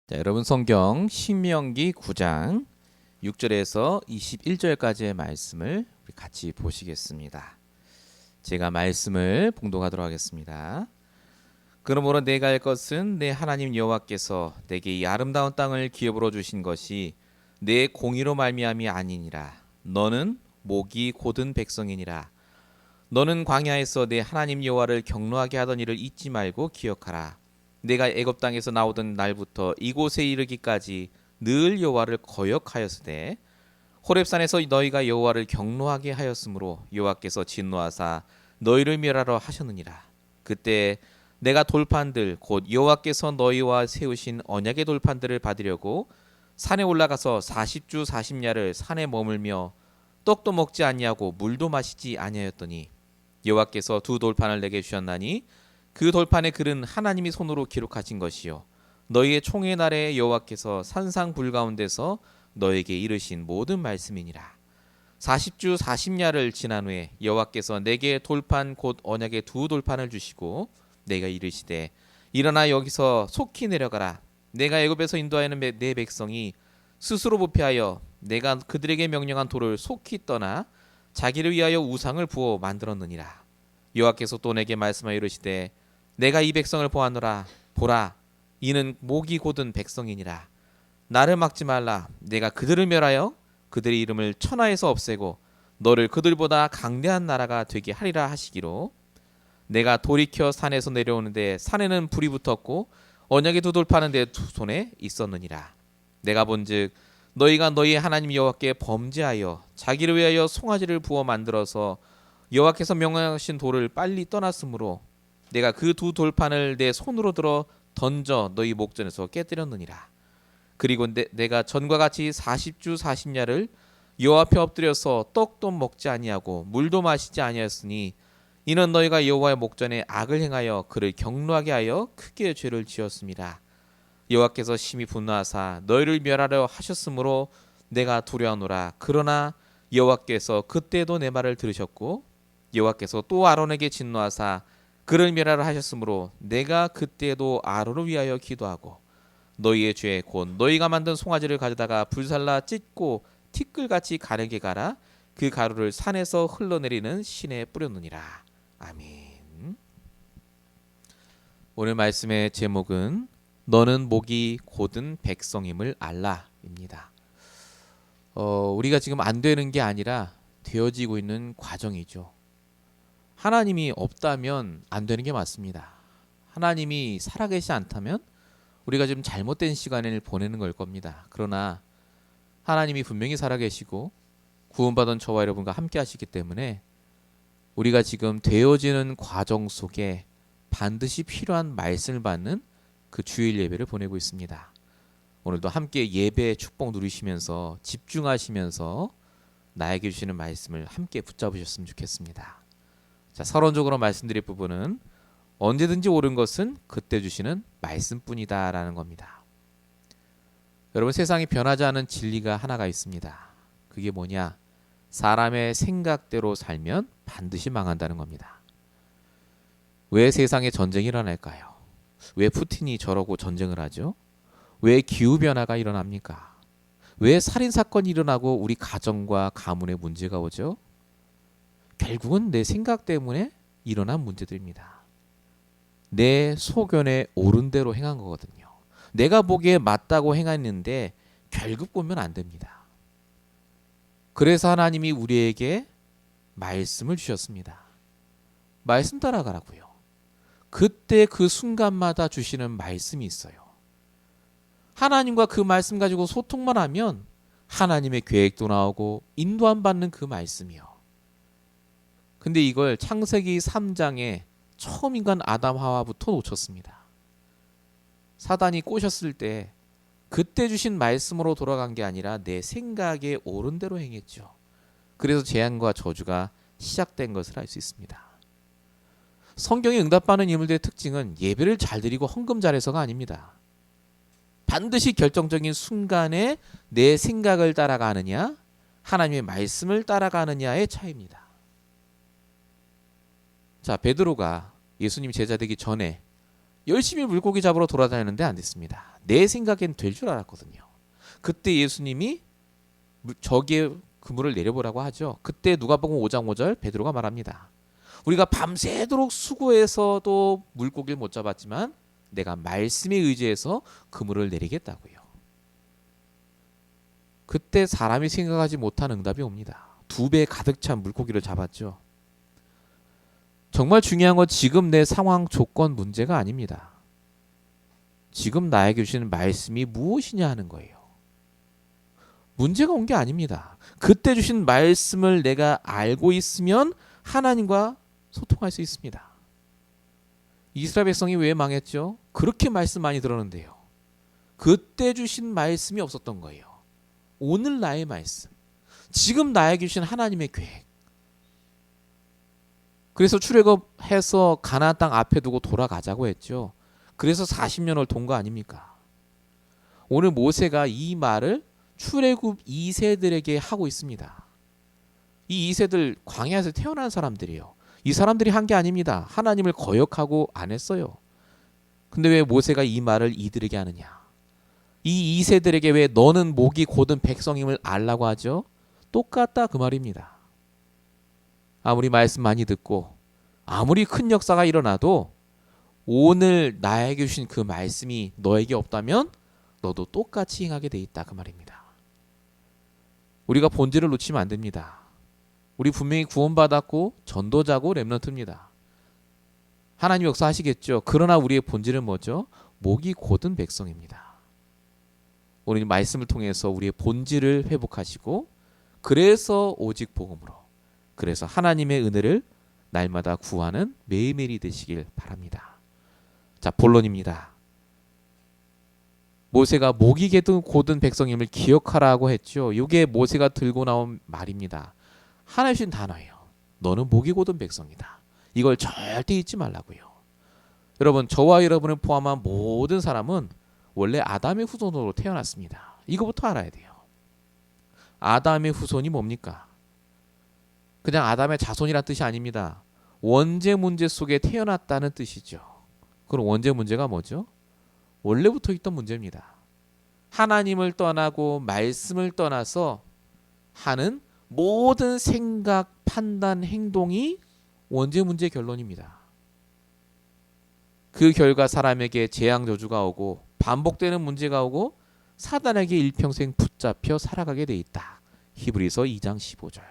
자, 여러분 성경 신명기 9장 6절에서 21절까지의 말씀을 우리 같이 보시겠습니다. 제가 말씀을 봉독하도록 하겠습니다. 그러므로 내가 할 것은 내 하나님 여호와께서 내게 이 아름다운 땅을 기업으로 주신 것이 내 공의로 말미암이 아니니라. 너는 목이 곧은 백성이니라. 너는 광야에서 내 하나님 여호와를 경노하게 하던 일을 잊지 말고 기억하라. 내가 애굽 땅에서 나오던 날부터 이곳에 이르기까지 늘 여호와를 거역하였으되 호렙산에서 너희가 여호와를 경노하게 하였으므로 여호와께서 진노하사 너희를 멸하러 하셨느니라. 그때 내가 돌판들 곧 여호와께서 너희와 세우신 언약의 돌판들을 받으려고 산에 올라가서 40주 40야를 산에 머물며 떡도 먹지 아니하고 물도 마시지 아니하였더니 여호와께서 두 돌판을 내게 주셨나니 그 돌판의 글은 하나님이 손으로 기록하신 것이요 너희의 총회 날에 여호와께서 산상 불 가운데서 너에게 이르신 모든 말씀이니라. 40주 40야를 지난 후에 여호와께서 내게 돌판 곧 언약의 두 돌판을 주시고 내가 이르시되 일어나 여기서 속히 내려가라. 내가 애굽에서 인도하는 내 백성이 스스로 부패하여 내가 그들에게 명령한 돌을 속히 떠나 자기를 위하여 우상을 부어 만들었느니라. 여호와께서 또 내게 말씀하여 이르시되 내가 이 백성을 보았노라. 보라, 이는 목이 곧은 백성이니라. 나를 막지 말라. 내가 그들을 멸하여 그들의 이름을 천하에서 없애고 너를 그들보다 강대한 나라가 되게 하리라 하시기로 내가 돌이켜 산에서 내려오는데 산에는 불이 붙었고 언약의 두 돌파는 내 두 손에 있었느니라. 내가 본즉 너희가 너희 하나님 여호와께 범죄하여 자기를 위하여 송아지를 부어 만들어서 여호와께서 명령하신 돌을 빨리 떠났으므로 내가 그 두 돌판을 내 손으로 들어 던져 너희 목전에서 깨뜨렸느니라. 그리고 내가 전과 같이 40주 40야를 여호와 앞에 엎드려서 떡도 먹지 아니하고 물도 마시지 아니하였으니 이는 너희가 여호와의 목전에 악을 행하여 그를 경노하게 하여 크게 죄를 지었습니다. 여호와께서 심히 분노하사 너희를 멸하려 하셨으므로 내가 두려워하노라. 그러나 여호와께서 그때도 내 말을 들으셨고 여호와께서 또 아론에게 진노하사 그를 멸하려 하셨으므로 내가 그때도 아론을 위하여 기도하고 너희의 죄 곧 너희가 만든 송아지를 가져다가 불살라 찢고 티끌같이 가늘게 갈아 그 가루를 산에서 흘러내리는 신에 뿌렸느니라. 아멘. 오늘 말씀의 제목은 너는 목이 곧은 백성임을 알라입니다. 우리가 지금 안 되는 게 아니라 되어지고 있는 과정이죠. 하나님이 없다면 안 되는 게 맞습니다. 하나님이 살아계시지 않다면 우리가 지금 잘못된 시간을 보내는 걸 겁니다. 그러나 하나님이 분명히 살아계시고 구원받은 저와 여러분과 함께 하시기 때문에 우리가 지금 되어지는 과정 속에 반드시 필요한 말씀을 받는 그 주일 예배를 보내고 있습니다. 오늘도 함께 예배의 축복 누리시면서 집중하시면서 나에게 주시는 말씀을 함께 붙잡으셨으면 좋겠습니다. 자, 서론적으로 말씀드릴 부분은 언제든지 옳은 것은 그때 주시는 말씀뿐이다 라는 겁니다. 여러분, 세상이 변하지 않은 진리가 하나가 있습니다. 그게 뭐냐? 사람의 생각대로 살면 반드시 망한다는 겁니다. 왜 세상에 전쟁이 일어날까요? 왜 푸틴이 저러고 전쟁을 하죠? 왜 기후변화가 일어납니까? 왜 살인사건이 일어나고 우리 가정과 가문에 문제가 오죠? 결국은 내 생각 때문에 일어난 문제들입니다. 내 소견에 옳은 대로 행한 거거든요. 내가 보기에 맞다고 행했는데 결국 보면 안 됩니다. 그래서 하나님이 우리에게 말씀을 주셨습니다. 말씀 따라가라고요. 그때 그 순간마다 주시는 말씀이 있어요. 하나님과 그 말씀 가지고 소통만 하면 하나님의 계획도 나오고 인도함 받는 그 말씀이요. 근데 이걸 창세기 3장에 처음 인간 아담 하와부터 놓쳤습니다. 사단이 꼬셨을 때 그때 주신 말씀으로 돌아간 게 아니라 내 생각에 옳은 대로 행했죠. 그래서 재앙과 저주가 시작된 것을 알 수 있습니다. 성경에 응답받는 인물들의 특징은 예배를 잘 드리고 헌금 잘해서가 아닙니다. 반드시 결정적인 순간에 내 생각을 따라가느냐 하나님의 말씀을 따라가느냐의 차이입니다. 자, 베드로가 예수님 제자 되기 전에 열심히 물고기 잡으러 돌아다녔는데 안 됐습니다. 내 생각엔 될 줄 알았거든요. 그때 예수님이 저기에 그물을 내려보라고 하죠. 그때 누가복음 5장 5절 베드로가 말합니다. 우리가 밤새도록 수고해서도 물고기를 못 잡았지만 내가 말씀에 의지해서 그물을 내리겠다고요. 그때 사람이 생각하지 못한 응답이 옵니다. 2배 가득 찬 물고기를 잡았죠. 정말 중요한 건 지금 내 상황 조건 문제가 아닙니다. 지금 나에게 주시는 말씀이 무엇이냐 하는 거예요. 문제가 온 게 아닙니다. 그때 주신 말씀을 내가 알고 있으면 하나님과 소통할 수 있습니다. 이스라엘 백성이 왜 망했죠? 그렇게 말씀 많이 들었는데요. 그때 주신 말씀이 없었던 거예요. 오늘 나의 말씀, 지금 나에게 주신 하나님의 계획. 그래서 출애굽해서 가나안 땅 앞에 두고 돌아가자고 했죠. 그래서 40년을 돈 거 아닙니까? 오늘 모세가 이 말을 출애굽 2세들에게 하고 있습니다. 이 2세들 광야에서 태어난 사람들이에요. 이 사람들이 한 게 아닙니다. 하나님을 거역하고 안 했어요. 근데 왜 모세가 이 말을 이들에게 하느냐? 이 2세들에게 왜 너는 목이 곧은 백성임을 알라고 하죠? 똑같다 그 말입니다. 아무리 말씀 많이 듣고 아무리 큰 역사가 일어나도 오늘 나에게 주신 그 말씀이 너에게 없다면 너도 똑같이 행하게 돼 있다 그 말입니다. 우리가 본질을 놓치면 안 됩니다. 우리 분명히 구원받았고 전도자고 렘넌트입니다. 하나님 역사하시겠죠. 그러나 우리의 본질은 뭐죠? 목이 곧은 백성입니다. 오늘 말씀을 통해서 우리의 본질을 회복하시고 그래서 오직 복음으로, 그래서 하나님의 은혜를 날마다 구하는 매일매일이 되시길 바랍니다. 자, 본론입니다. 모세가 목이 곧은 백성임을 기억하라고 했죠. 이게 모세가 들고 나온 말입니다. 하나님 주신 단어예요. 너는 목이 곧은 백성이다. 이걸 절대 잊지 말라고요. 여러분, 저와 여러분을 포함한 모든 사람은 원래 아담의 후손으로 태어났습니다. 이거부터 알아야 돼요. 아담의 후손이 뭡니까? 그냥 아담의 자손이란 뜻이 아닙니다. 원죄 문제 속에 태어났다는 뜻이죠. 그럼 원죄 문제가 뭐죠? 원래부터 있던 문제입니다. 하나님을 떠나고 말씀을 떠나서 하는 모든 생각, 판단, 행동이 원죄 문제의 결론입니다. 그 결과 사람에게 재앙 저주가 오고 반복되는 문제가 오고 사단에게 일평생 붙잡혀 살아가게 돼 있다. 히브리서 2장 15절.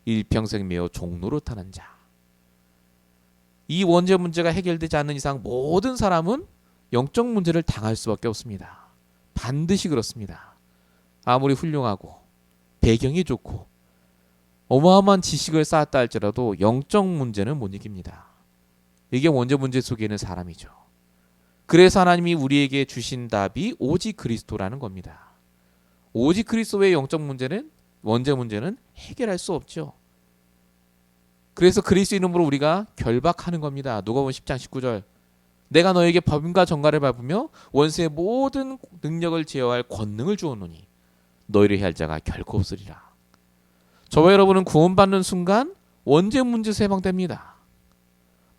일평생 매어 종로로 타는 자. 이 원죄 문제가 해결되지 않는 이상 모든 사람은 영적 문제를 당할 수밖에 없습니다. 반드시 그렇습니다. 아무리 훌륭하고 배경이 좋고 어마어마한 지식을 쌓았다 할지라도 영적 문제는 못 이깁니다. 이게 원죄 문제 속에 있는 사람이죠. 그래서 하나님이 우리에게 주신 답이 오직 그리스도라는 겁니다. 오직 그리스도의 영적 문제는, 원죄 문제는 해결할 수 없죠. 그래서 그리스도 이름으로 우리가 결박하는 겁니다. 누가복음 10장 19절. 내가 너에게 법인과 정가를 밟으며 원수의 모든 능력을 제어할 권능을 주었노니 너희를 해할 자가 결코 없으리라. 저와 여러분은 구원받는 순간 원죄 문제에서 해방됩니다.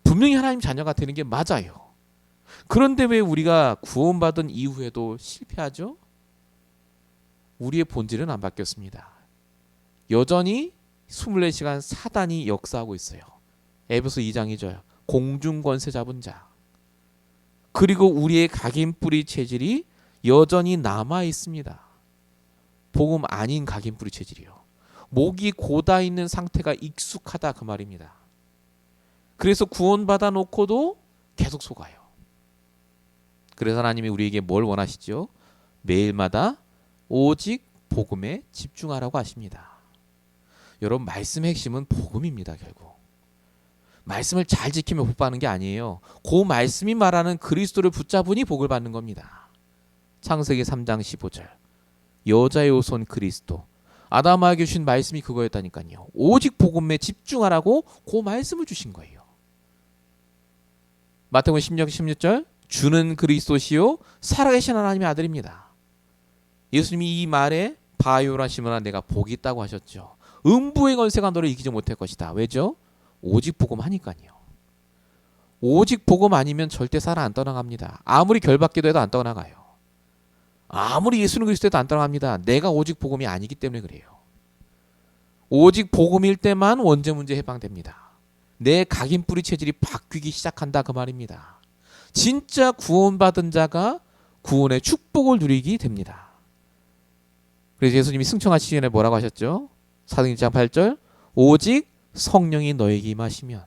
분명히 하나님 자녀가 되는 게 맞아요. 그런데 왜 우리가 구원받은 이후에도 실패하죠? 우리의 본질은 안 바뀌었습니다. 여전히 24시간 사단이 역사하고 있어요. 에베소 2장 2절. 공중권세 잡은 자. 그리고 우리의 각인뿌리 체질이 여전히 남아 있습니다. 복음 아닌 각인뿌리 체질이요. 목이 고다 있는 상태가 익숙하다 그 말입니다. 그래서 구원받아 놓고도 계속 속아요. 그래서 하나님이 우리에게 뭘 원하시죠? 매일마다 오직 복음에 집중하라고 하십니다. 여러분, 말씀의 핵심은 복음입니다. 결국 말씀을 잘 지키며 복 받는 게 아니에요. 그 말씀이 말하는 그리스도를 붙잡으니 복을 받는 겁니다. 창세기 3장 15절. 여자의 후손 그리스도. 아담에게 주신 말씀이 그거였다니까요. 오직 복음에 집중하라고 그 말씀을 주신 거예요. 마태복음 16장 16절. 주는 그리스도시요 살아계신 하나님의 아들입니다. 예수님이 이 말에 바요라 시몬아 내가 복이 있다고 하셨죠. 음부의 권세가 너를 이기지 못할 것이다. 왜죠? 오직 복음 하니까요. 오직 복음 아니면 절대 살아 안 떠나갑니다. 아무리 결박기도 해도 안 떠나가요. 아무리 예수는 그리스도에도 안 떠나갑니다. 내가 오직 복음이 아니기 때문에 그래요. 오직 복음일 때만 원죄 문제 해방됩니다. 내 각인 뿌리 체질이 바뀌기 시작한다 그 말입니다. 진짜 구원받은 자가 구원의 축복을 누리게 됩니다. 그래서 예수님이 승천하시기 전에 뭐라고 하셨죠? 사도행전 1장 8절 오직 성령이 너에게 임하시면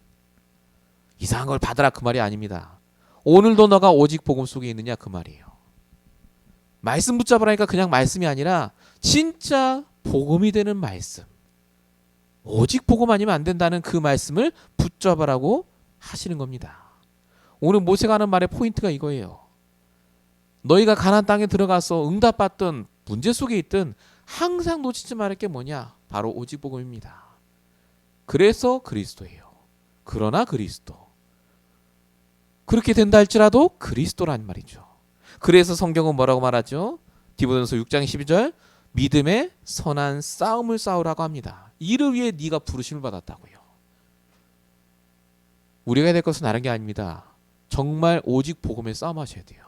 이상한 걸 받으라 그 말이 아닙니다. 오늘도 너가 오직 복음 속에 있느냐 그 말이에요. 말씀 붙잡으라니까 그냥 말씀이 아니라 진짜 복음이 되는 말씀. 오직 복음 아니면 안 된다는 그 말씀을 붙잡으라고 하시는 겁니다. 오늘 모세가 하는 말의 포인트가 이거예요. 너희가 가나안 땅에 들어가서 응답받던 문제 속에 있든 항상 놓치지 말을 게 뭐냐? 바로 오직 복음입니다. 그래서 그리스도예요. 그러나 그리스도. 그렇게 된다 할지라도 그리스도란 말이죠. 그래서 성경은 뭐라고 말하죠? 디모데전서 6장 12절 믿음의 선한 싸움을 싸우라고 합니다. 이를 위해 네가 부르심을 받았다고요. 우리가 해야 될 것은 다른 게 아닙니다. 정말 오직 복음에 싸움하셔야 돼요.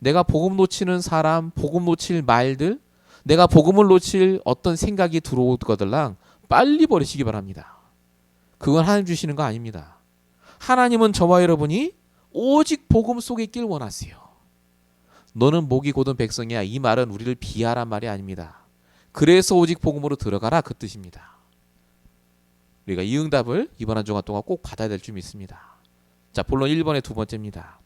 내가 복음 놓치는 사람, 복음 놓칠 말들, 내가 복음을 놓칠 어떤 생각이 들어오거들랑 빨리 버리시기 바랍니다. 그건 하나님 주시는 거 아닙니다. 하나님은 저와 여러분이 오직 복음 속에 있길 원하세요. 너는 목이 곧은 백성이야. 이 말은 우리를 비하란 말이 아닙니다. 그래서 오직 복음으로 들어가라 그 뜻입니다. 우리가 이 응답을 이번 한 주간 동안 꼭 받아야 될 줄 믿습니다. 자, 본론 1번의 두 번째입니다.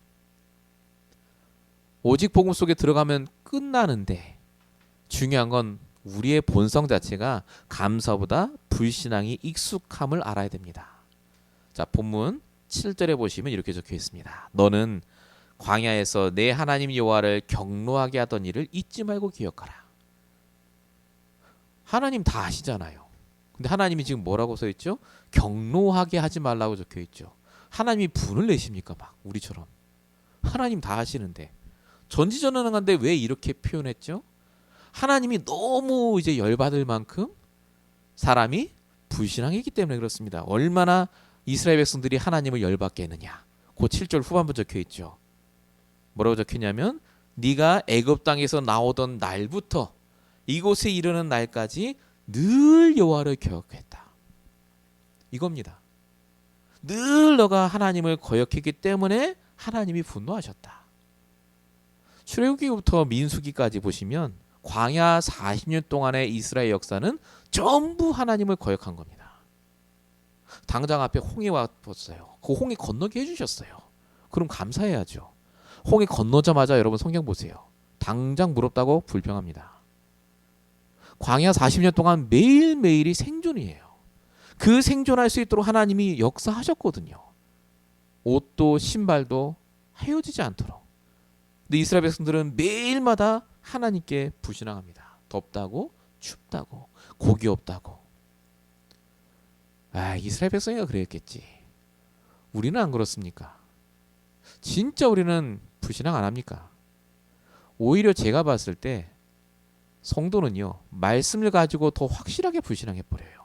오직 복음 속에 들어가면 끝나는데 중요한 건 우리의 본성 자체가 감사보다 불신앙이 익숙함을 알아야 됩니다. 자, 본문 7절에 보시면 이렇게 적혀 있습니다. 너는 광야에서 내 하나님 여호와를 경노하게 하던 일을 잊지 말고 기억하라. 하나님 다 아시잖아요. 근데 하나님이 지금 뭐라고 써 있죠? 경노하게 하지 말라고 적혀 있죠. 하나님이 분을 내십니까? 막 우리처럼. 하나님 다 아시는데 전지전능한데 왜 이렇게 표현했죠? 하나님이 너무 이제 열받을 만큼 사람이 불신앙이기 때문에 그렇습니다. 얼마나 이스라엘 백성들이 하나님을 열받게 했느냐. 그 7절 후반부 적혀 있죠. 뭐라고 적혔냐면 네가 애굽 땅에서 나오던 날부터 이곳에 이르는 날까지 늘 여호와를 기억했다. 이겁니다. 늘 너가 하나님을 거역했기 때문에 하나님이 분노하셨다. 출애굽기부터 민수기까지 보시면 광야 40년 동안의 이스라엘 역사는 전부 하나님을 거역한 겁니다. 당장 앞에 홍해 왔어요. 그 홍해 건너게 해주셨어요. 그럼 감사해야죠. 홍해 건너자마자 여러분 성경 보세요. 당장 무럽다고 불평합니다. 광야 40년 동안 매일매일이 생존이에요. 그 생존할 수 있도록 하나님이 역사하셨거든요. 옷도 신발도 헤어지지 않도록. 근데 이스라엘 백성들은 매일마다 하나님께 불신앙합니다. 덥다고, 춥다고, 고기 없다고. 이스라엘 백성이가 그랬겠지. 우리는 안 그렇습니까? 진짜 우리는 불신앙 안 합니까? 오히려 제가 봤을 때 성도는요, 말씀을 가지고 더 확실하게 불신앙해버려요.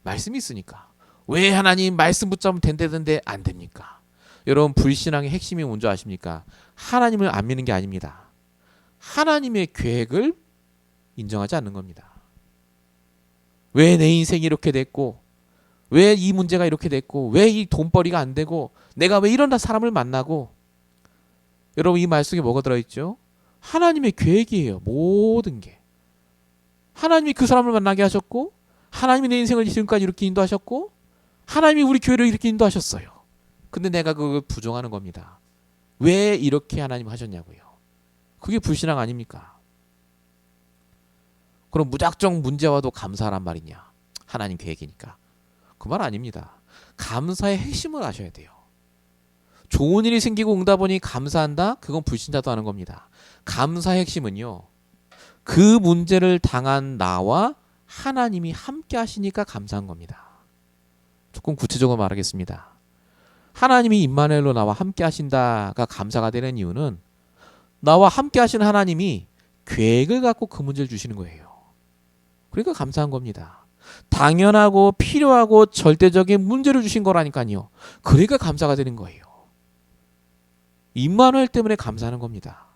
말씀이 있으니까. 왜 하나님 말씀 붙잡으면 된다던데 안 됩니까? 여러분, 불신앙의 핵심이 뭔지 아십니까? 하나님을 안 믿는 게 아닙니다. 하나님의 계획을 인정하지 않는 겁니다. 왜 내 인생이 이렇게 됐고, 왜 이 문제가 이렇게 됐고, 왜 이 돈벌이가 안 되고, 내가 왜 이런 사람을 만나고. 여러분, 이 말 속에 뭐가 들어있죠? 하나님의 계획이에요. 모든 게. 하나님이 그 사람을 만나게 하셨고, 하나님이 내 인생을 지금까지 이렇게 인도하셨고, 하나님이 우리 교회를 이렇게 인도하셨어요. 근데 내가 그걸 부정하는 겁니다. 왜 이렇게 하나님 하셨냐고요. 그게 불신앙 아닙니까? 그럼 무작정 문제 와도 감사하란 말이냐? 하나님 계획이니까. 그 말 아닙니다. 감사의 핵심을 아셔야 돼요. 좋은 일이 생기고 응답하니 감사한다? 그건 불신자도 하는 겁니다. 감사의 핵심은요, 그 문제를 당한 나와 하나님이 함께 하시니까 감사한 겁니다. 조금 구체적으로 말하겠습니다. 하나님이 임마누엘로 나와 함께 하신다가 감사가 되는 이유는 나와 함께 하시는 하나님이 계획을 갖고 그 문제를 주시는 거예요. 그러니까 감사한 겁니다. 당연하고 필요하고 절대적인 문제를 주신 거라니까요. 그러니까 감사가 되는 거예요. 임마누엘 때문에 감사하는 겁니다.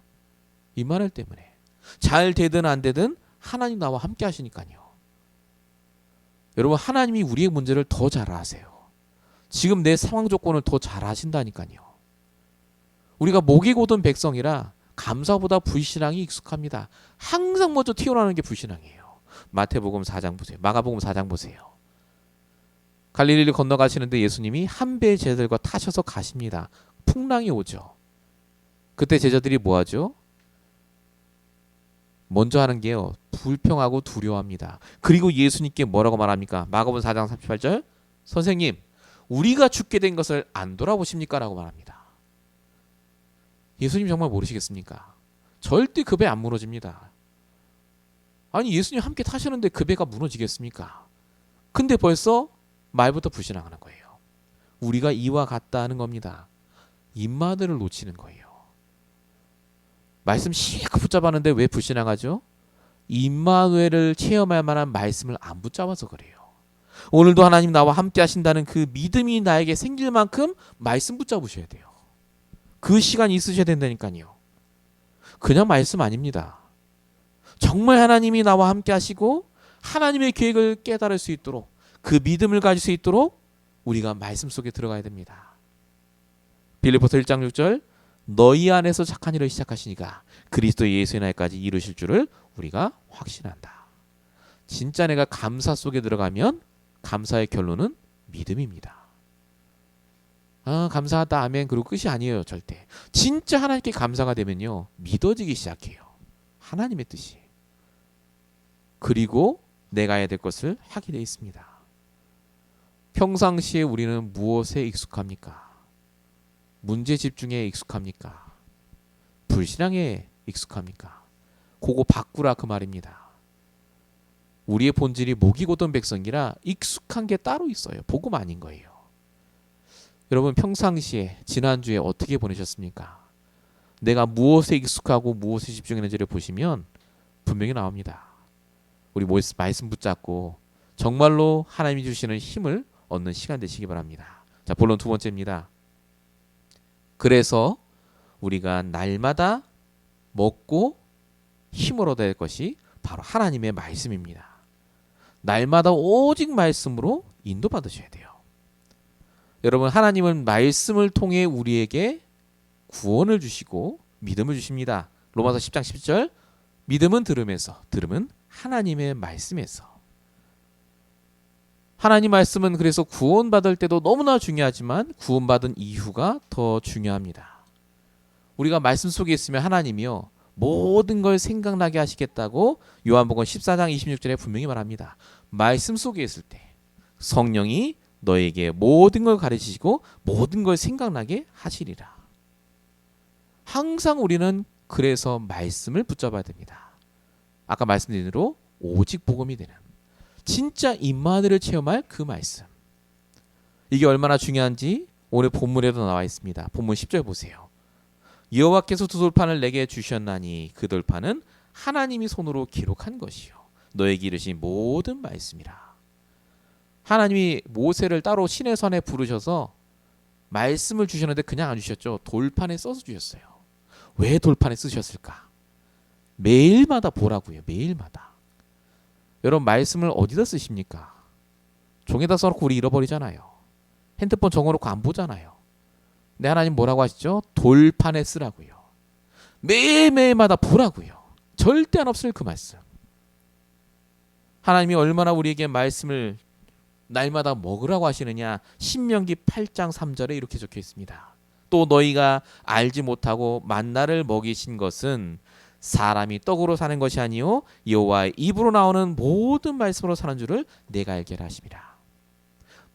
임마누엘 때문에. 잘 되든 안 되든 하나님 나와 함께 하시니까요. 여러분, 하나님이 우리의 문제를 더 잘 아세요. 지금 내 상황 조건을 더 잘 아신다니까요. 우리가 목이 곧은 백성이라 감사보다 불신앙이 익숙합니다. 항상 먼저 튀어나오는 게 불신앙이에요. 마태복음 4장 보세요. 마가복음 4장 보세요. 갈릴리를 건너가시는데 예수님이 한 배의 제자들과 타셔서 가십니다. 풍랑이 오죠. 그때 제자들이 뭐하죠? 먼저 하는 게요, 불평하고 두려워합니다. 그리고 예수님께 뭐라고 말합니까? 마가복음 4장 38절, 선생님, 우리가 죽게 된 것을 안 돌아보십니까? 라고 말합니다. 예수님 정말 모르시겠습니까? 절대 그 배 안 무너집니다. 아니, 예수님 함께 타시는데 그 배가 무너지겠습니까? 근데 벌써 말부터 불신앙하는 거예요. 우리가 이와 같다 하는 겁니다. 임마누엘을 놓치는 거예요. 말씀 실컷 붙잡았는데 왜 불신앙하죠? 임마누엘을 체험할 만한 말씀을 안 붙잡아서 그래요. 오늘도 하나님 나와 함께 하신다는 그 믿음이 나에게 생길 만큼 말씀 붙잡으셔야 돼요. 그 시간이 있으셔야 된다니까요. 그냥 말씀 아닙니다. 정말 하나님이 나와 함께 하시고 하나님의 계획을 깨달을 수 있도록, 그 믿음을 가질 수 있도록 우리가 말씀 속에 들어가야 됩니다. 빌립보서 1장 6절, 너희 안에서 착한 일을 시작하시니까 그리스도 예수의 날까지 이루실 줄을 우리가 확신한다. 진짜 내가 감사 속에 들어가면 감사의 결론은 믿음입니다. 감사하다, 아멘, 그리고 끝이 아니에요. 절대. 진짜 하나님께 감사가 되면요, 믿어지기 시작해요. 하나님의 뜻이. 그리고 내가 해야 될 것을 하게 돼 있습니다. 평상시에 우리는 무엇에 익숙합니까? 문제 집중에 익숙합니까? 불신앙에 익숙합니까? 그거 바꾸라, 그 말입니다. 우리의 본질이 목이 곧은 백성이라 익숙한 게 따로 있어요. 복음 아닌 거예요. 여러분, 평상시에 지난주에 어떻게 보내셨습니까? 내가 무엇에 익숙하고 무엇에 집중했는지를 보시면 분명히 나옵니다. 우리 말씀 붙잡고 정말로 하나님이 주시는 힘을 얻는 시간 되시기 바랍니다. 자, 본론 두 번째입니다. 그래서 우리가 날마다 먹고 힘을 얻어야 할 것이 바로 하나님의 말씀입니다. 날마다 오직 말씀으로 인도받으셔야 돼요. 여러분, 하나님은 말씀을 통해 우리에게 구원을 주시고 믿음을 주십니다. 로마서 10장 10절, 믿음은 들음에서, 들음은 하나님의 말씀에서. 하나님 말씀은 그래서 구원받을 때도 너무나 중요하지만 구원받은 이후가 더 중요합니다. 우리가 말씀 속에 있으면 하나님이요, 모든 걸 생각나게 하시겠다고 요한복음 14장 26절에 분명히 말합니다. 말씀 속에 있을 때 성령이 너에게 모든 걸 가르치시고 모든 걸 생각나게 하시리라. 항상 우리는 그래서 말씀을 붙잡아야 됩니다. 아까 말씀드린 대로 오직 복음이 되는 진짜 임마누엘을 체험할 그 말씀. 이게 얼마나 중요한지 오늘 본문에도 나와 있습니다. 본문 10절 보세요. 여호와께서 두 돌판을 내게 주셨나니 그 돌판은 하나님이 손으로 기록한 것이요 너에게 이르신 모든 말씀이라. 하나님이 모세를 따로 신의 산에 부르셔서 말씀을 주셨는데 그냥 안 주셨죠. 돌판에 써서 주셨어요. 왜 돌판에 쓰셨을까? 매일마다 보라고요. 매일마다. 여러분, 말씀을 어디다 쓰십니까? 종에다 써놓고 우리 잃어버리잖아요. 핸드폰 적어놓고 안 보잖아요. 근데 하나님 뭐라고 하시죠? 돌판에 쓰라고요. 매일매일마다 보라고요. 절대 안 없을 그 말씀. 하나님이 얼마나 우리에게 말씀을 날마다 먹으라고 하시느냐. 신명기 8장 3절에 이렇게 적혀 있습니다. 또 너희가 알지 못하고 만나를 먹이신 것은 사람이 떡으로 사는 것이 아니요 여호와의 입으로 나오는 모든 말씀으로 사는 줄을 내가 알게 하심이라.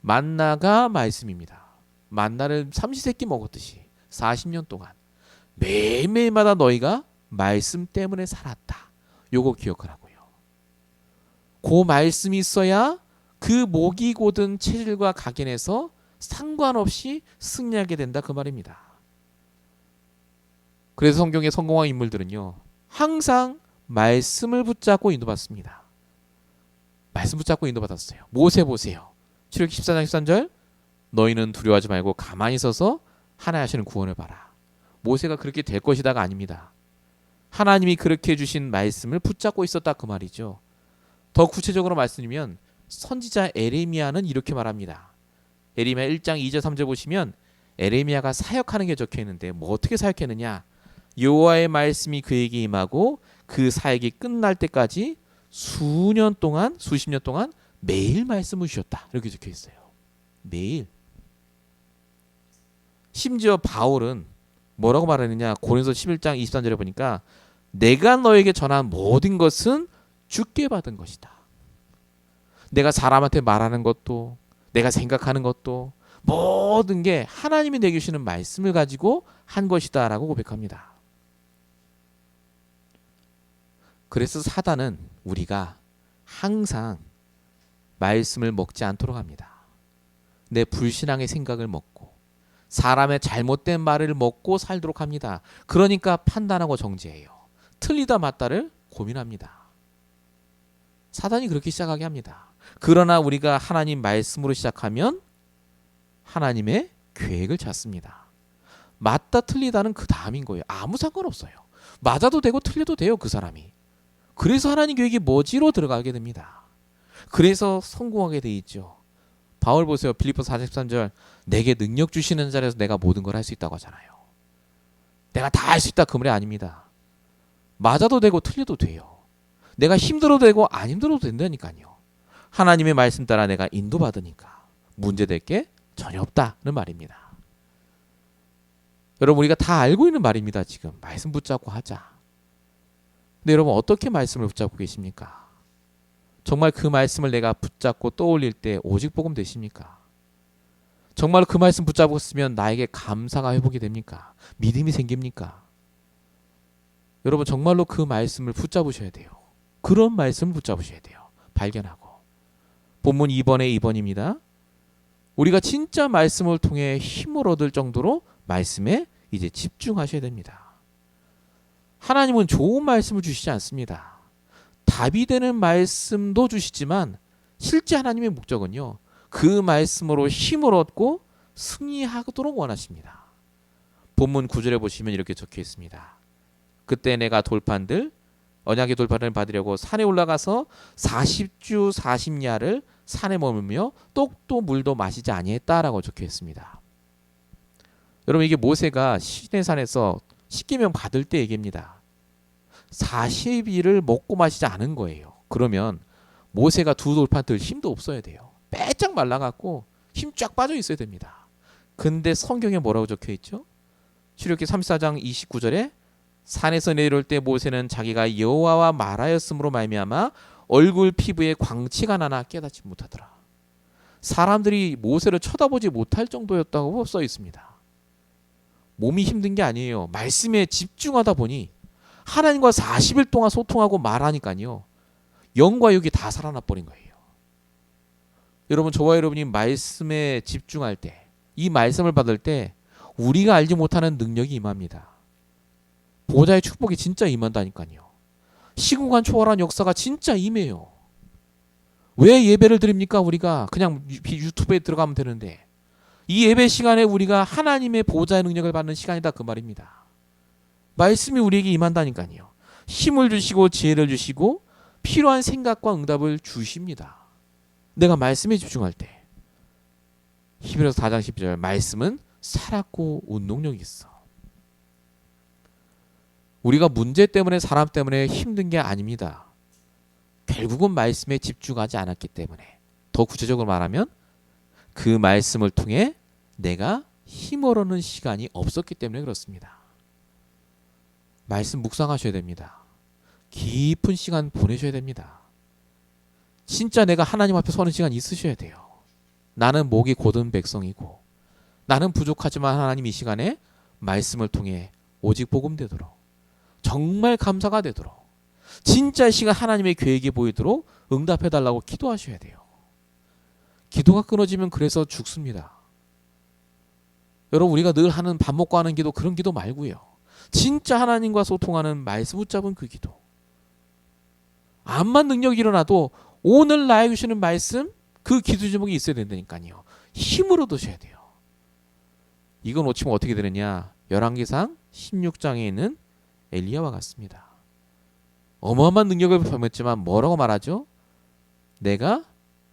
만나가 말씀입니다. 만나를 삼시세끼 먹었듯이 40년 동안 매일매일마다 너희가 말씀 때문에 살았다. 요거 기억하라고요. 그 말씀이 있어야 그 목이 곧은 체질과 각인에서 상관없이 승리하게 된다, 그 말입니다. 그래서 성경의 성공한 인물들은요, 항상 말씀을 붙잡고 인도받습니다. 말씀 붙잡고 인도받았어요. 모세 보세요. 출애굽기 14장 13절 너희는 두려워하지 말고 가만히 서서 하나님 하시는 구원을 봐라. 모세가 그렇게 될 것이다가 아닙니다. 하나님이 그렇게 주신 말씀을 붙잡고 있었다 그 말이죠. 더 구체적으로 말씀드리면 선지자 에레미야는 이렇게 말합니다. 에레미야 1장 2절 3절 보시면 에레미야가 사역하는 게 적혀 있는데 뭐 어떻게 사역했느냐? 여호와의 말씀이 그에게 임하고 그 사역이 끝날 때까지 수십 년 동안 매일 말씀을 주셨다. 이렇게 적혀 있어요. 매일. 심지어 바울은 뭐라고 말하느냐? 고린도서 11장 23절에 보니까 내가 너에게 전한 모든 것은 주께 받은 것이다. 내가 사람한테 말하는 것도 내가 생각하는 것도 모든 게 하나님이 내게 주시는 말씀을 가지고 한 것이다 라고 고백합니다. 그래서 사단은 우리가 항상 말씀을 먹지 않도록 합니다. 내 불신앙의 생각을 먹고 사람의 잘못된 말을 먹고 살도록 합니다. 그러니까 판단하고 정죄해요. 틀리다 맞다를 고민합니다. 사단이 그렇게 시작하게 합니다. 그러나 우리가 하나님 말씀으로 시작하면 하나님의 계획을 찾습니다. 맞다 틀리다는 그 다음인 거예요. 아무 상관없어요. 맞아도 되고 틀려도 돼요. 그 사람이. 그래서 하나님 계획이 뭐지로 들어가게 됩니다. 그래서 성공하게 돼 있죠. 바울 보세요. 빌립보서 43절 내게 능력 주시는 자리에서 내가 모든 걸 할 수 있다고 하잖아요. 내가 다 할 수 있다 그 말이 아닙니다. 맞아도 되고 틀려도 돼요. 내가 힘들어도 되고 안 힘들어도 된다니까요. 하나님의 말씀 따라 내가 인도받으니까 문제될 게 전혀 없다는 말입니다. 여러분 우리가 다 알고 있는 말입니다. 지금 말씀 붙잡고 하자. 근데 여러분 어떻게 말씀을 붙잡고 계십니까? 정말 그 말씀을 내가 붙잡고 떠올릴 때 오직 복음 되십니까? 정말 그 말씀 붙잡고 쓰면 나에게 감사가 회복이 됩니까? 믿음이 생깁니까? 여러분 정말로 그 말씀을 붙잡으셔야 돼요. 그런 말씀을 붙잡으셔야 돼요. 발견하고. 본문 2번의 2번입니다. 우리가 진짜 말씀을 통해 힘을 얻을 정도로 말씀에 이제 집중하셔야 됩니다. 하나님은 좋은 말씀을 주시지 않습니다. 답이 되는 말씀도 주시지만 실제 하나님의 목적은요. 그 말씀으로 힘을 얻고 승리하도록 원하십니다. 본문 9절에 보시면 이렇게 적혀 있습니다. 그때 내가 언약의 돌판을 받으려고 산에 올라가서 40주 40야를 산에 머물며 떡도 물도 마시지 아니했다라고 적혀 있습니다. 여러분 이게 모세가 시내산에서 십계명 받을 때 얘기입니다. 40일을 먹고 마시지 않은 거예요. 그러면 모세가 두 돌판 들 힘도 없어야 돼요. 빼짝 말라갖고 힘 쫙 빠져 있어야 됩니다. 근데 성경에 뭐라고 적혀 있죠? 출애굽기 34장 29절에 산에서 내려올 때 모세는 자기가 여호와와 말하였으므로 말미암아 얼굴 피부에 광채가 나나 깨닫지 못하더라. 사람들이 모세를 쳐다보지 못할 정도였다고 써 있습니다. 몸이 힘든 게 아니에요. 말씀에 집중하다 보니 하나님과 40일 동안 소통하고 말하니까요. 영과 육이 다 살아나 버린 거예요. 여러분 저와 여러분이 말씀에 집중할 때, 이 말씀을 받을 때 우리가 알지 못하는 능력이 임합니다. 보좌의 축복이 진짜 임한다니까요. 시공간 초월한 역사가 진짜 임해요. 왜 예배를 드립니까? 우리가 그냥 유튜브에 들어가면 되는데 이 예배 시간에 우리가 하나님의 보좌의 능력을 받는 시간이다 그 말입니다. 말씀이 우리에게 임한다니까요. 힘을 주시고 지혜를 주시고 필요한 생각과 응답을 주십니다. 내가 말씀에 집중할 때. 히브리서 4장 12절 말씀은 살았고 운동력이 있어. 우리가 문제 때문에 사람 때문에 힘든 게 아닙니다. 결국은 말씀에 집중하지 않았기 때문에. 더 구체적으로 말하면 그 말씀을 통해 내가 힘을 얻는 시간이 없었기 때문에 그렇습니다. 말씀 묵상하셔야 됩니다. 깊은 시간 보내셔야 됩니다. 진짜 내가 하나님 앞에 서는 시간 있으셔야 돼요. 나는 목이 곧은 백성이고 나는 부족하지만 하나님 이 시간에 말씀을 통해 오직 복음 되도록 정말 감사가 되도록 진짜 이 시간 하나님의 계획이 보이도록 응답해달라고 기도하셔야 돼요. 기도가 끊어지면 그래서 죽습니다. 여러분 우리가 늘 하는 밥 먹고 하는 기도 그런 기도 말고요. 진짜 하나님과 소통하는 말씀 붙잡은 그 기도. 암만 능력이 일어나도 오늘 나에게 주시는 말씀, 그 기도 제목이 있어야 된다니까요. 힘으로 드셔야 돼요. 이건 놓치면 어떻게 되느냐? 열왕기상 16장에 있는 엘리야와 같습니다. 어마어마한 능력을 범했지만 뭐라고 말하죠? 내가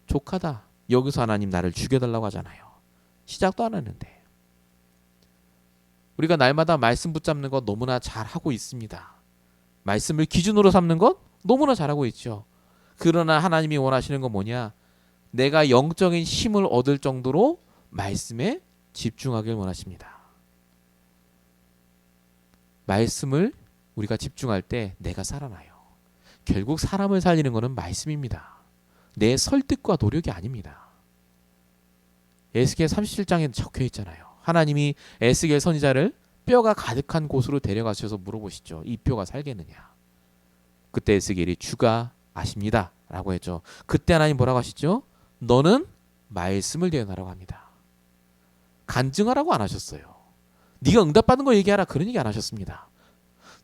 족하다. 여기서 하나님 나를 죽여달라고 하잖아요. 시작도 안 했는데. 우리가 날마다 말씀 붙잡는 것 너무나 잘하고 있습니다. 말씀을 기준으로 삼는 것 너무나 잘하고 있죠. 그러나 하나님이 원하시는 건 뭐냐? 내가 영적인 힘을 얻을 정도로 말씀에 집중하길 원하십니다. 말씀을 우리가 집중할 때 내가 살아나요. 결국 사람을 살리는 것은 말씀입니다. 내 설득과 노력이 아닙니다. 에스겔 37장에 적혀 있잖아요. 하나님이 에스겔 선지자를 뼈가 가득한 곳으로 데려가셔서 물어보시죠. 이 뼈가 살겠느냐? 그때 에스겔이 주가 아십니다 라고 했죠. 그때 하나님 뭐라고 하시죠? 너는 말씀을 대언하라고 합니다. 간증하라고 안 하셨어요. 네가 응답받은 거 얘기하라 그런 얘기 안 하셨습니다.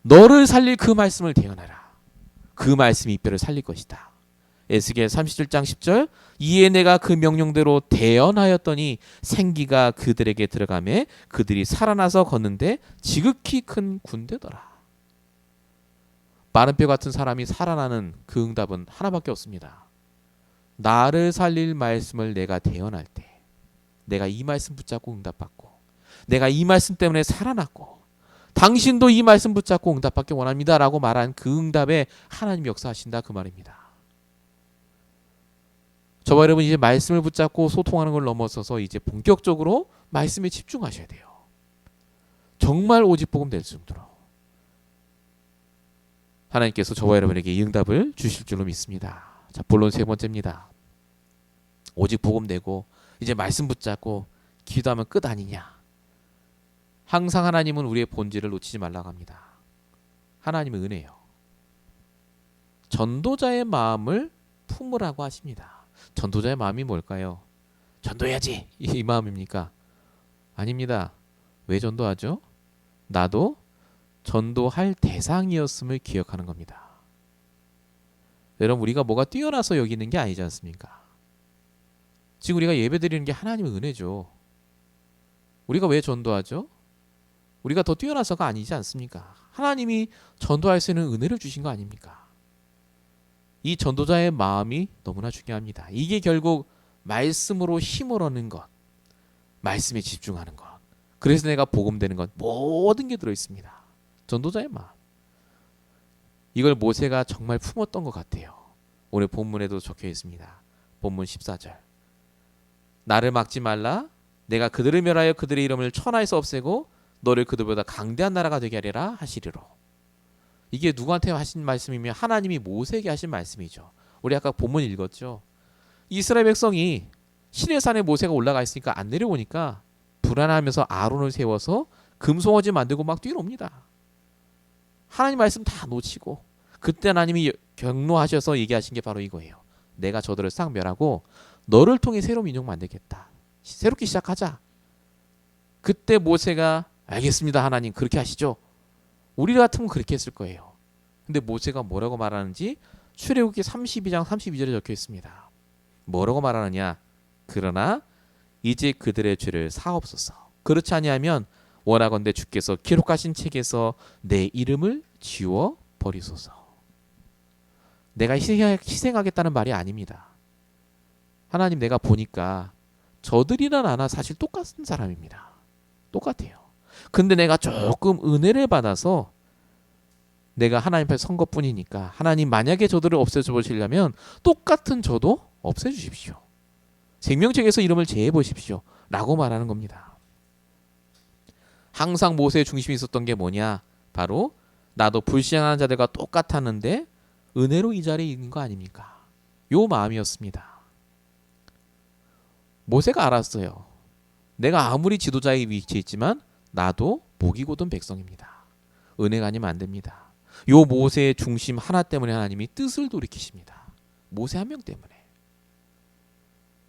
너를 살릴 그 말씀을 대언하라. 그 말씀이 이 뼈를 살릴 것이다. 에스겔 37장 10절 이에 내가 그 명령대로 대언하였더니 생기가 그들에게 들어가매 그들이 살아나서 걷는데 지극히 큰 군대더라. 마른 뼈 같은 사람이 살아나는 그 응답은 하나밖에 없습니다. 나를 살릴 말씀을 내가 대언할 때 내가 이 말씀 붙잡고 응답받고 내가 이 말씀 때문에 살아났고 당신도 이 말씀 붙잡고 응답받기 원합니다 라고 말한 그 응답에 하나님이 역사하신다 그 말입니다. 저와 여러분 이제 말씀을 붙잡고 소통하는 걸 넘어서서 이제 본격적으로 말씀에 집중하셔야 돼요. 정말 오직 복음 될 정도로 하나님께서 저와 여러분에게 이 응답을 주실 줄로 믿습니다. 자, 본론 세 번째입니다. 오직 복음 되고 이제 말씀 붙잡고 기도하면 끝 아니냐. 항상 하나님은 우리의 본질을 놓치지 말라고 합니다. 하나님은 은혜요. 전도자의 마음을 품으라고 하십니다. 전도자의 마음이 뭘까요? 전도해야지 이 마음입니까? 아닙니다. 왜 전도하죠? 나도 전도할 대상이었음을 기억하는 겁니다. 여러분 우리가 뭐가 뛰어나서 여기는 게 아니지 않습니까? 지금 우리가 예배드리는 게 하나님의 은혜죠. 우리가 왜 전도하죠? 우리가 더 뛰어나서가 아니지 않습니까? 하나님이 전도할 수 있는 은혜를 주신 거 아닙니까? 이 전도자의 마음이 너무나 중요합니다. 이게 결국 말씀으로 힘을 얻는 것, 말씀에 집중하는 것, 그래서 내가 복음되는 것, 모든 게 들어있습니다. 전도자의 마음. 이걸 모세가 정말 품었던 것 같아요. 오늘 본문에도 적혀 있습니다. 본문 14절. 나를 막지 말라. 내가 그들을 멸하여 그들의 이름을 천하에서 없애고 너를 그들보다 강대한 나라가 되게 하리라 하시리로. 이게 누구한테 하신 말씀이며 하나님이 모세에게 하신 말씀이죠. 우리 아까 본문 읽었죠. 이스라엘 백성이 시내산에 모세가 올라가 있으니까 안 내려오니까 불안하면서 아론을 세워서 금송아지 만들고 막 뛰어옵니다. 하나님 말씀 다 놓치고 그때 하나님이 경로하셔서 얘기하신 게 바로 이거예요. 내가 저들을 싹 멸하고 너를 통해 새로운 민족 만들겠다. 새롭게 시작하자. 그때 모세가 알겠습니다 하나님 그렇게 하시죠. 우리 같으면 그렇게 했을 거예요. 근데 모세가 뭐라고 말하는지 출애굽기 32장 32절에 적혀 있습니다. 뭐라고 말하느냐. 그러나 이제 그들의 죄를 사옵소서. 그렇지 아니하면 원하건대 주께서 기록하신 책에서 내 이름을 지워 버리소서. 내가 희생하겠다는 말이 아닙니다. 하나님 내가 보니까 저들이나 나나 사실 똑같은 사람입니다. 똑같아요. 근데 내가 조금 은혜를 받아서 내가 하나님 앞에 선 것뿐이니까 하나님 만약에 저들을 없애줘 보시려면 똑같은 저도 없애주십시오. 생명책에서 이름을 제해 보십시오. 라고 말하는 겁니다. 항상 모세의 중심이 있었던 게 뭐냐. 바로 나도 불신앙하는 자들과 똑같았는데 은혜로 이 자리에 있는 거 아닙니까? 요 마음이었습니다. 모세가 알았어요. 내가 아무리 지도자의 위치에 있지만 나도 목이 곧은 백성입니다. 은혜가 아니면 안 됩니다. 요 모세의 중심 하나 때문에 하나님이 뜻을 돌이키십니다. 모세 한 명 때문에.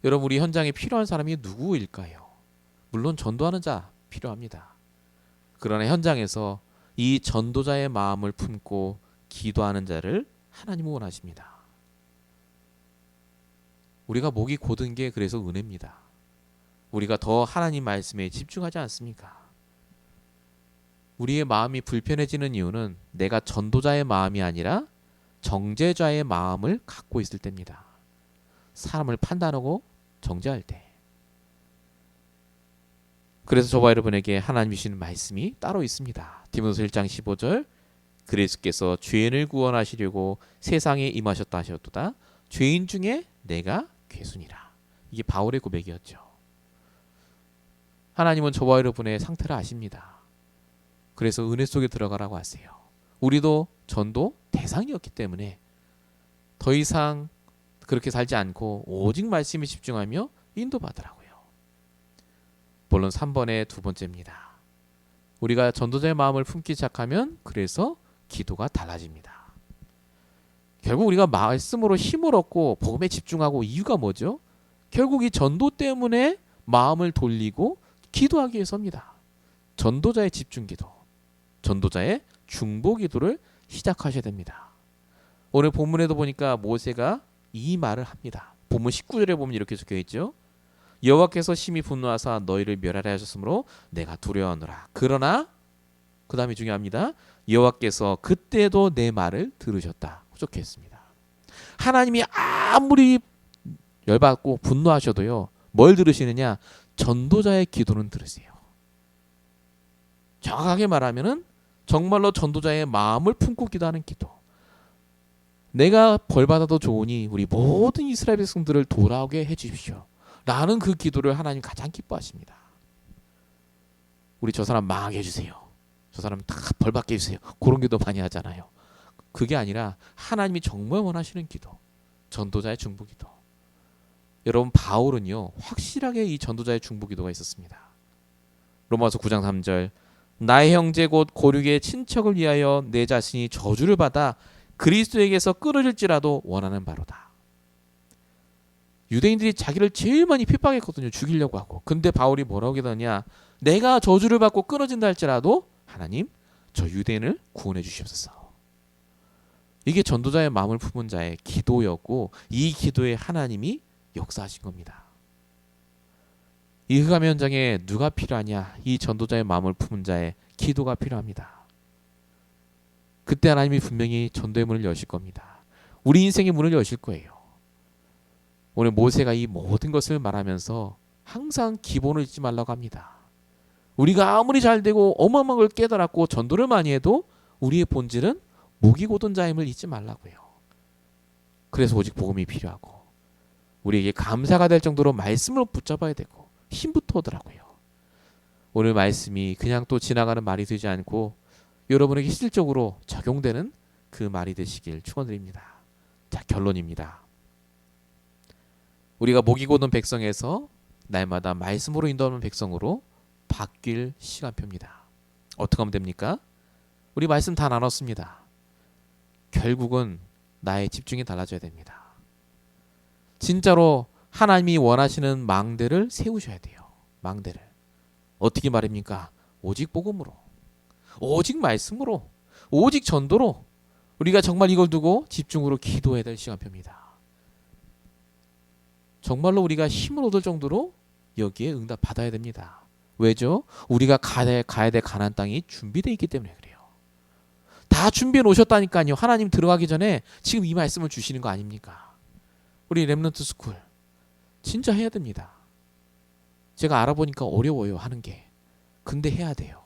여러분 우리 현장에 필요한 사람이 누구일까요? 물론 전도하는 자 필요합니다. 그러나 현장에서 이 전도자의 마음을 품고 기도하는 자를 하나님은 원하십니다. 우리가 목이 곧은 게 그래서 은혜입니다. 우리가 더 하나님 말씀에 집중하지 않습니까? 우리의 마음이 불편해지는 이유는 내가 전도자의 마음이 아니라 정죄자의 마음을 갖고 있을 때입니다. 사람을 판단하고 정죄할 때. 그래서 저와 여러분에게 하나님 주시는 말씀이 따로 있습니다. 디모데후서 1장 15절 그리스도께서 죄인을 구원하시려고 세상에 임하셨다 하셨도다. 죄인 중에 내가 괴순이라. 이게 바울의 고백이었죠. 하나님은 저와 여러분의 상태를 아십니다. 그래서 은혜 속에 들어가라고 하세요. 우리도 전도 대상이었기 때문에 더 이상 그렇게 살지 않고 오직 말씀에 집중하며 인도받으라고요. 물론 3번의 두 번째입니다. 우리가 전도자의 마음을 품기 시작하면 그래서 기도가 달라집니다. 결국 우리가 말씀으로 힘을 얻고 복음에 집중하고 이유가 뭐죠? 결국 이 전도 때문에 마음을 돌리고 기도하기 위해서입니다. 전도자의 집중기도, 전도자의 중보기도를 시작하셔야 됩니다. 오늘 본문에도 보니까 모세가 이 말을 합니다. 본문 19절에 보면 이렇게 적혀있죠. 여호와께서 심히 분노하사 너희를 멸하려 하셨으므로 내가 두려워하노라. 그러나 그 다음이 중요합니다. 여호와께서 그때도 내 말을 들으셨다. 적혀있습니다. 하나님이 아무리 열받고 분노하셔도요. 뭘 들으시느냐? 전도자의 기도는 들으세요. 정확하게 말하면은 정말로 전도자의 마음을 품고 기도하는 기도. 내가 벌받아도 좋으니 우리 모든 이스라엘 백성들을 돌아오게 해주십시오. 라는 그 기도를 하나님 가장 기뻐하십니다. 우리 저 사람 망하게 해주세요. 저 사람 다 벌받게 해주세요. 그런 기도 많이 하잖아요. 그게 아니라 하나님이 정말 원하시는 기도. 전도자의 중보기도. 여러분 바울은요. 확실하게 이 전도자의 중보기도가 있었습니다. 로마서 9장 3절 나의 형제 곧 고륙의 친척을 위하여 내 자신이 저주를 받아 그리스도에게서 끊어질지라도 원하는 바로다. 유대인들이 자기를 제일 많이 핍박했거든요. 죽이려고 하고. 근데 바울이 뭐라고 기도하냐? 내가 저주를 받고 끊어진다 할지라도 하나님 저 유대인을 구원해 주시옵소서. 이게 전도자의 마음을 품은 자의 기도였고 이 기도에 하나님이 역사하신 겁니다. 이 흑암 현장에 누가 필요하냐? 이 전도자의 마음을 품은 자의 기도가 필요합니다. 그때 하나님이 분명히 전도의 문을 여실 겁니다. 우리 인생의 문을 여실 거예요. 오늘 모세가 이 모든 것을 말하면서 항상 기본을 잊지 말라고 합니다. 우리가 아무리 잘되고 어마어마한 걸 깨달았고 전도를 많이 해도 우리의 본질은 목이 곧은 자임을 잊지 말라고요. 그래서 오직 복음이 필요하고 우리에게 감사가 될 정도로 말씀을 붙잡아야 되고 힘부터 오더라고요. 오늘 말씀이 그냥 또 지나가는 말이 되지 않고 여러분에게 실질적으로 적용되는 그 말이 되시길 축원드립니다. 자, 결론입니다. 우리가 목이 곧은 백성에서 날마다 말씀으로 인도하는 백성으로 바뀔 시간표입니다. 어떻게 하면 됩니까? 우리 말씀 다 나눴습니다. 결국은 나의 집중이 달라져야 됩니다. 진짜로 하나님이 원하시는 망대를 세우셔야 돼요. 망대를. 어떻게 말입니까? 오직 복음으로. 오직 말씀으로. 오직 전도로. 우리가 정말 이걸 두고 집중으로 기도해야 될 시간표입니다. 정말로 우리가 힘을 얻을 정도로 여기에 응답 받아야 됩니다. 왜죠? 우리가 가야 될 가나안 땅이 준비되어 있기 때문에 그래요. 다 준비해 놓으셨다니까요. 하나님 들어가기 전에 지금 이 말씀을 주시는 거 아닙니까? 우리 렘넌트 스쿨 진짜 해야 됩니다. 제가 알아보니까 어려워요 하는 게. 근데 해야 돼요.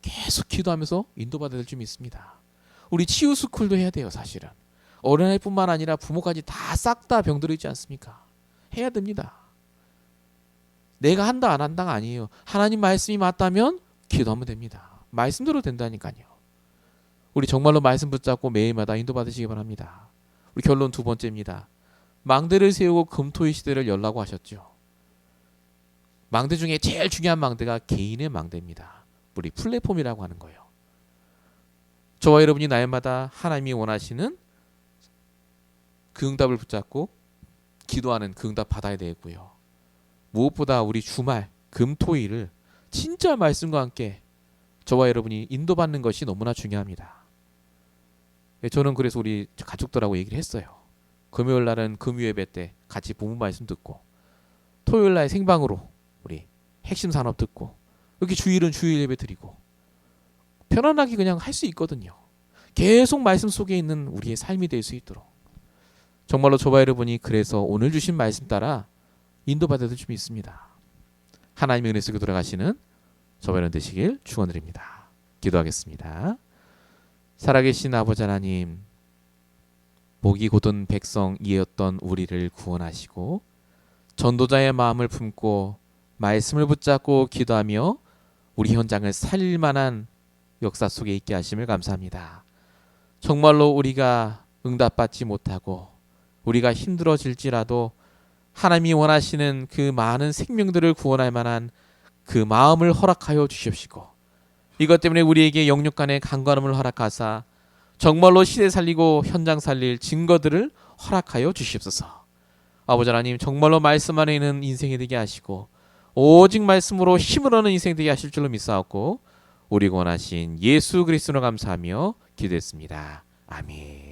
계속 기도하면서 인도받아야 될 점이 있습니다. 우리 치유 스쿨도 해야 돼요. 사실은 어린아이뿐만 아니라 부모까지 다 싹 다 병들어 있지 않습니까? 해야 됩니다. 내가 한다 안 한다가 아니에요. 하나님 말씀이 맞다면 기도하면 됩니다. 말씀대로 된다니까요. 우리 정말로 말씀 붙잡고 매일마다 인도받으시기 바랍니다. 우리 결론 두 번째입니다. 망대를 세우고 금토의 시대를 열라고 하셨죠. 망대 중에 제일 중요한 망대가 개인의 망대입니다. 우리 플랫폼이라고 하는 거예요. 저와 여러분이 날마다 하나님이 원하시는 그 응답을 붙잡고 기도하는 그 응답 받아야 되고요. 무엇보다 우리 주말 금토일을 진짜 말씀과 함께 저와 여러분이 인도받는 것이 너무나 중요합니다. 저는 그래서 우리 가족들하고 얘기를 했어요. 금요일 날은 금요예배 때 같이 본문 말씀 듣고, 토요일 날 생방으로 우리 핵심 산업 듣고, 이렇게 주일은 주일 예배 드리고 편안하게 그냥 할 수 있거든요. 계속 말씀 속에 있는 우리의 삶이 될 수 있도록. 정말로 저와 여러분이 그래서 오늘 주신 말씀 따라 인도받아야 될 점이 있습니다. 하나님의 은혜 속에 돌아가시는 저와 여러분 되시길 축원드립니다. 기도하겠습니다. 살아계신 아버지 하나님, 목이 곧은 백성이었던 우리를 구원하시고 전도자의 마음을 품고 말씀을 붙잡고 기도하며 우리 현장을 살릴 만한 역사 속에 있게 하심을 감사합니다. 정말로 우리가 응답받지 못하고 우리가 힘들어질지라도 하나님이 원하시는 그 많은 생명들을 구원할 만한 그 마음을 허락하여 주십시고, 이것 때문에 우리에게 영육 간의 강건함을 허락하사 정말로 시대 살리고 현장 살릴 증거들을 허락하여 주시옵소서. 아버지 하나님, 정말로 말씀 안에 있는 인생이 되게 하시고 오직 말씀으로 힘을 얻는 인생 되게 하실 줄로 믿사옵고 우리 원하신 예수 그리스도로 감사하며 기도했습니다. 아멘.